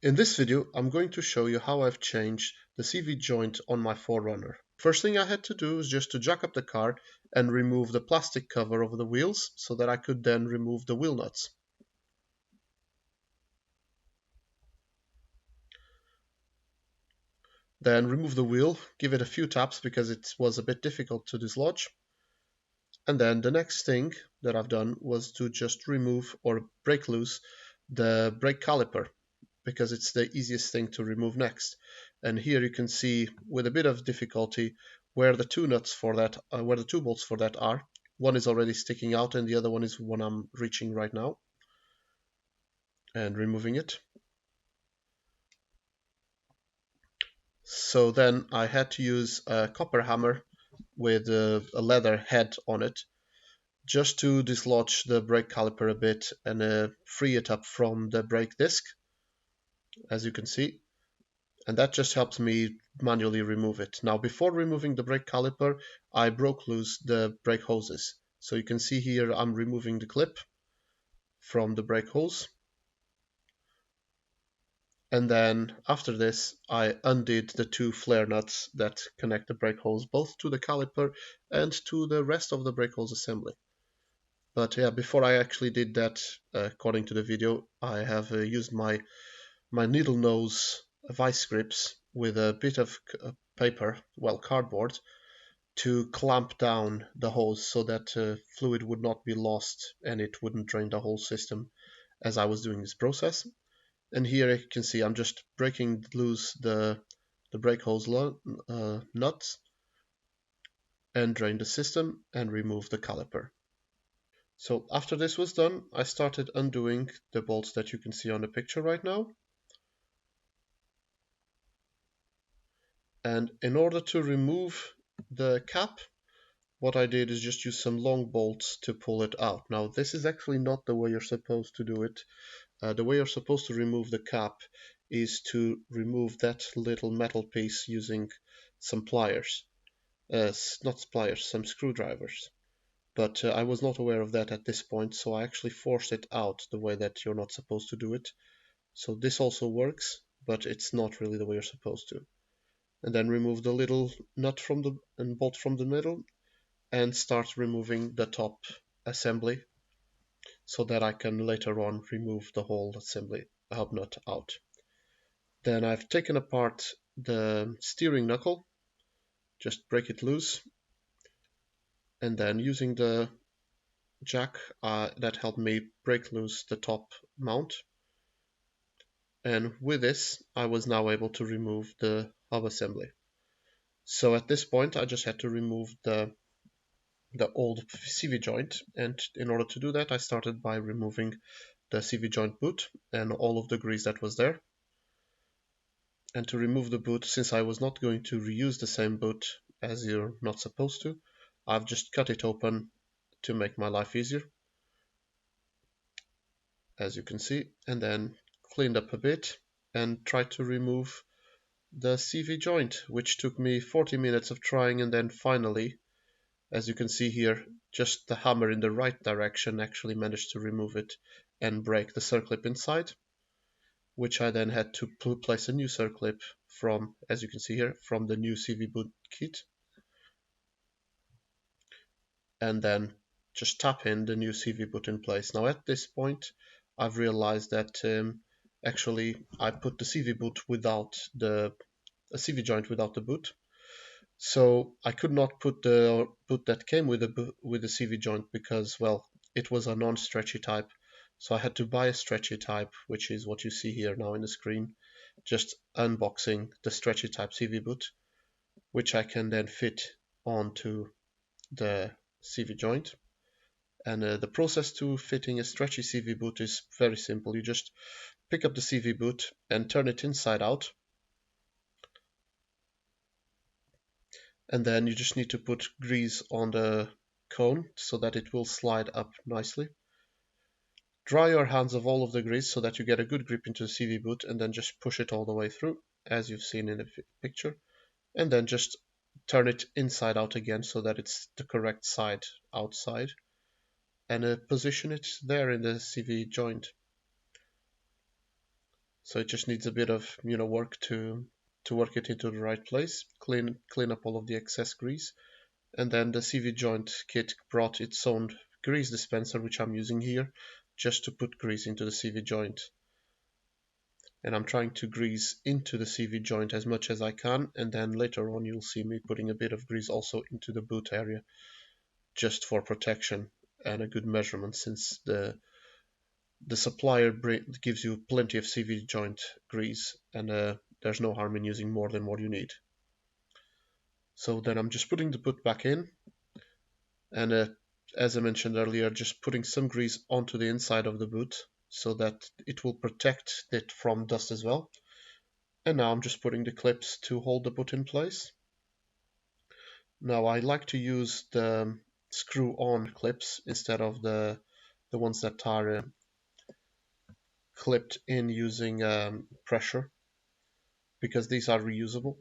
In this video, I'm going to show you how I've changed the CV joint on my 4Runner. First thing I had to do is just to jack up the car and remove the plastic cover over the wheels so that I could then remove the wheel nuts. Then remove the wheel, give it a few taps because it was a bit difficult to dislodge. And then the next thing that I've done was to just remove or break loose the brake caliper, because it's the easiest thing to remove next. And here you can see with a bit of difficulty where the two nuts for that, where the two bolts for that are. One is already sticking out and the other one is one I'm reaching right now and removing it. So then I had to use a copper hammer with a leather head on it just to dislodge the brake caliper a bit and free it up from the brake disc, as you can see. And that just helps me manually remove it. Now, before removing the brake caliper, I broke loose the brake hoses. So you can see here I'm removing the clip from the brake hose. And then after this, I undid the two flare nuts that connect the brake hose both to the caliper and to the rest of the brake hose assembly. But yeah, before I actually did that, according to the video, I have used my needle nose vice grips with a bit of paper, well, cardboard, to clamp down the hose so that fluid would not be lost and it wouldn't drain the whole system as I was doing this process. And here you can see I'm just breaking loose the brake hose nuts and drain the system and remove the caliper. So after this was done, I started undoing the bolts that you can see on the picture right now. And in order to remove the cap, what I did is just use some long bolts to pull it out. Now, this is actually not the way you're supposed to do it. The way you're supposed to remove the cap is to remove that little metal piece using some pliers. Not pliers, some screwdrivers. But I was not aware of that at this point, so I actually forced it out the way that you're not supposed to do it. So this also works, but it's not really the way you're supposed to. And then remove the little nut from the and bolt from the middle and start removing the top assembly so that I can later on remove the whole assembly hub nut out. Then I've taken apart the steering knuckle, just break it loose, and then using the jack that helped me break loose the top mount. And with this, I was now able to remove the hub assembly. So at this point, I just had to remove the old CV joint, and in order to do that, I started by removing the CV joint boot and all of the grease that was there. And to remove the boot, since I was not going to reuse the same boot as you're not supposed to, I've just cut it open to make my life easier, as you can see, and then cleaned up a bit and tried to remove the CV joint, which took me 40 minutes of trying, and then finally, as you can see here, just the hammer in the right direction actually managed to remove it and break the circlip inside, which I then had to place a new circlip from, as you can see here, from the new CV boot kit, and then just tap in the new CV boot in place. Now at this point, I've realized that actually I put the CV boot without a CV joint without the boot. So I could not put the boot that came with the CV joint because, well, it was a non-stretchy type. So I had to buy a stretchy type, which is what you see here now in the screen. Just unboxing the stretchy type CV boot, which I can then fit onto the CV joint. And the process to fitting a stretchy CV boot is very simple. You just pick up the CV boot and turn it inside out. And then you just need to put grease on the cone so that it will slide up nicely. Dry your hands of all of the grease so that you get a good grip into the CV boot, and then just push it all the way through, as you've seen in the picture. And then just turn it inside out again so that it's the correct side outside, and position it there in the CV joint. So it just needs a bit of work to work it into the right place, clean up all of the excess grease. And then the CV joint kit brought its own grease dispenser, which I'm using here just to put grease into the CV joint. And I'm trying to grease into the CV joint as much as I can, and then later on you'll see me putting a bit of grease also into the boot area just for protection and a good measurement, since the supplier gives you plenty of CV joint grease, and there's no harm in using more than what you need. So then I'm just putting the boot back in, and as I mentioned earlier, just putting some grease onto the inside of the boot so that it will protect it from dust as well. And now I'm just putting the clips to hold the boot in place. Now I like to use the screw-on clips instead of the ones that are clipped in using pressure, because these are reusable.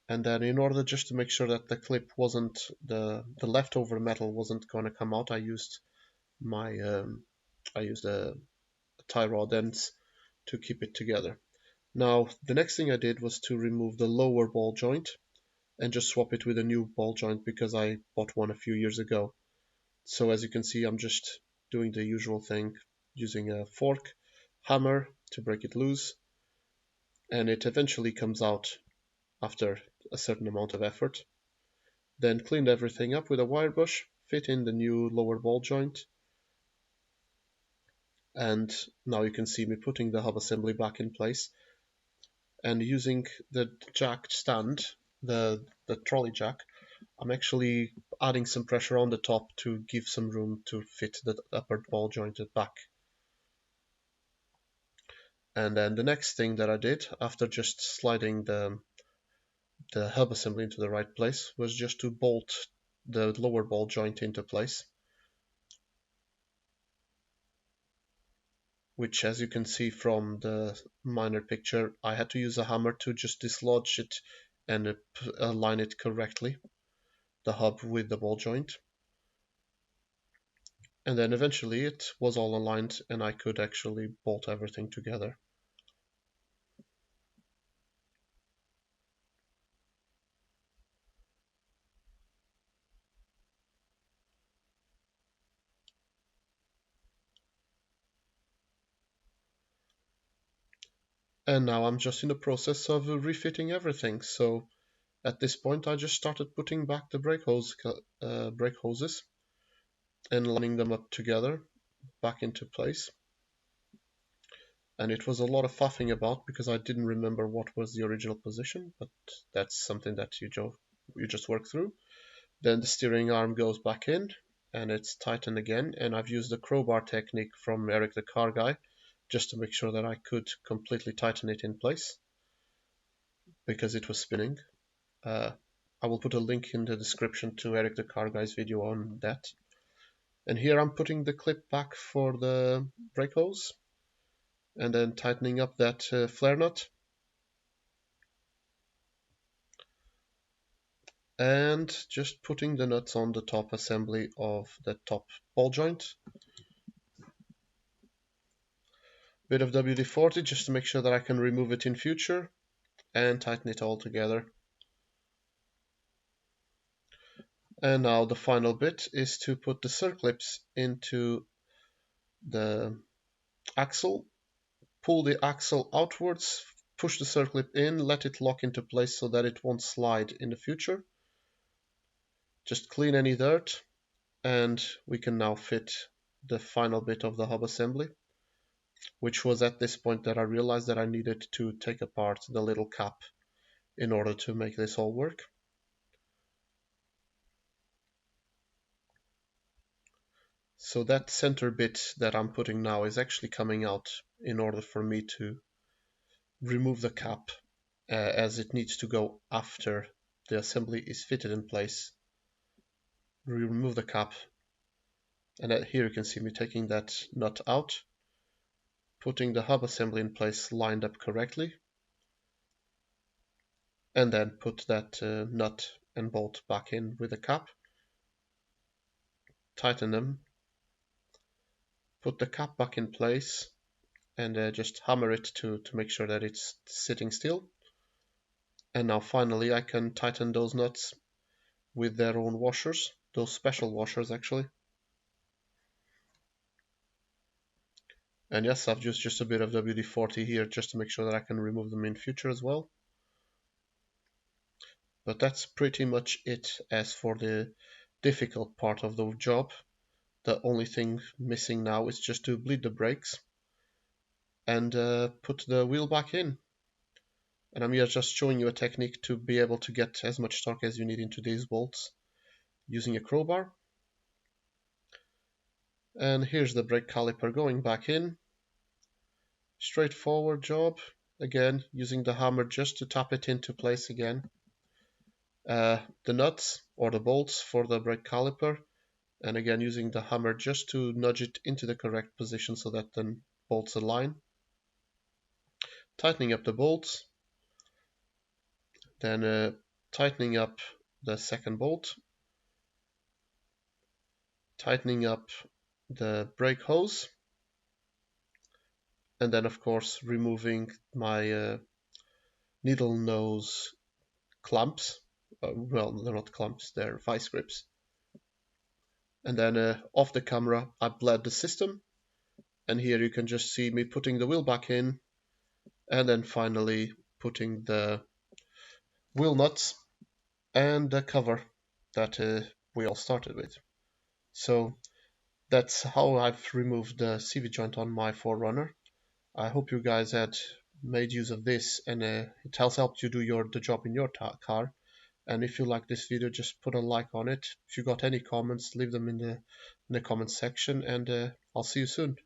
And then in order just to make sure that the clip wasn't, the leftover metal wasn't going to come out, I used a tie rod ends to keep it together. Now the next thing I did was to remove the lower ball joint and just swap it with a new ball joint, because I bought one a few years ago. So as you can see, I'm just doing the usual thing, using a fork, hammer to break it loose, and it eventually comes out after a certain amount of effort. Then cleaned everything up with a wire brush, fit in the new lower ball joint, and now you can see me putting the hub assembly back in place, and using the jack stand, the trolley jack, I'm actually adding some pressure on the top to give some room to fit the upper ball joint back. And then the next thing that I did after just sliding the hub assembly into the right place was just to bolt the lower ball joint into place, which, as you can see from the minor picture, I had to use a hammer to just dislodge it and align it correctly, the hub with the ball joint. And then eventually it was all aligned and I could actually bolt everything together. And now I'm just in the process of refitting everything. So at this point I just started putting back the brake hoses and lining them up together back into place. And it was a lot of faffing about because I didn't remember what was the original position, but that's something that you just work through. Then the steering arm goes back in and it's tightened again, and I've used the crowbar technique from Eric the Car Guy just to make sure that I could completely tighten it in place because it was spinning. I will put a link in the description to Eric the Car Guy's video on that. And here I'm putting the clip back for the brake hose and then tightening up that flare nut. And just putting the nuts on the top assembly of the top ball joint. Bit of WD-40 just to make sure that I can remove it in future and tighten it all together. And now the final bit is to put the circlips into the axle, pull the axle outwards, push the circlip in, let it lock into place so that it won't slide in the future. Just clean any dirt and we can now fit the final bit of the hub assembly, which was at this point that I realized that I needed to take apart the little cap in order to make this all work. So that center bit that I'm putting now is actually coming out in order for me to remove the cap, as it needs to go after the assembly is fitted in place. Remove the cap, and here you can see me taking that nut out, putting the hub assembly in place lined up correctly, and then put that nut and bolt back in with the cap, tighten them, put the cap back in place, and just hammer it to make sure that it's sitting still. And now finally I can tighten those nuts with their own washers, those special washers actually. And yes, I've used just a bit of WD-40 here just to make sure that I can remove them in future as well. But that's pretty much it as for the difficult part of the job. The only thing missing now is just to bleed the brakes and put the wheel back in. And I'm here just showing you a technique to be able to get as much torque as you need into these bolts using a crowbar. And here's the brake caliper going back in. Straightforward job. Again, using the hammer just to tap it into place again. The nuts or the bolts for the brake caliper, and again using the hammer just to nudge it into the correct position so that the bolts align. Tightening up the bolts, then tightening up the second bolt, tightening up the brake hose, and then of course removing my needle nose clamps. Well, they're not clamps, they're vice grips. And then off the camera I bled the system, and here you can just see me putting the wheel back in, and then finally putting the wheel nuts and the cover that we all started with. So that's how I've removed the CV joint on my 4Runner. I hope you guys had made use of this, and it has helped you do the job in your car. And if you like this video, just put a like on it. If you got any comments, leave them in the comments section, and I'll see you soon.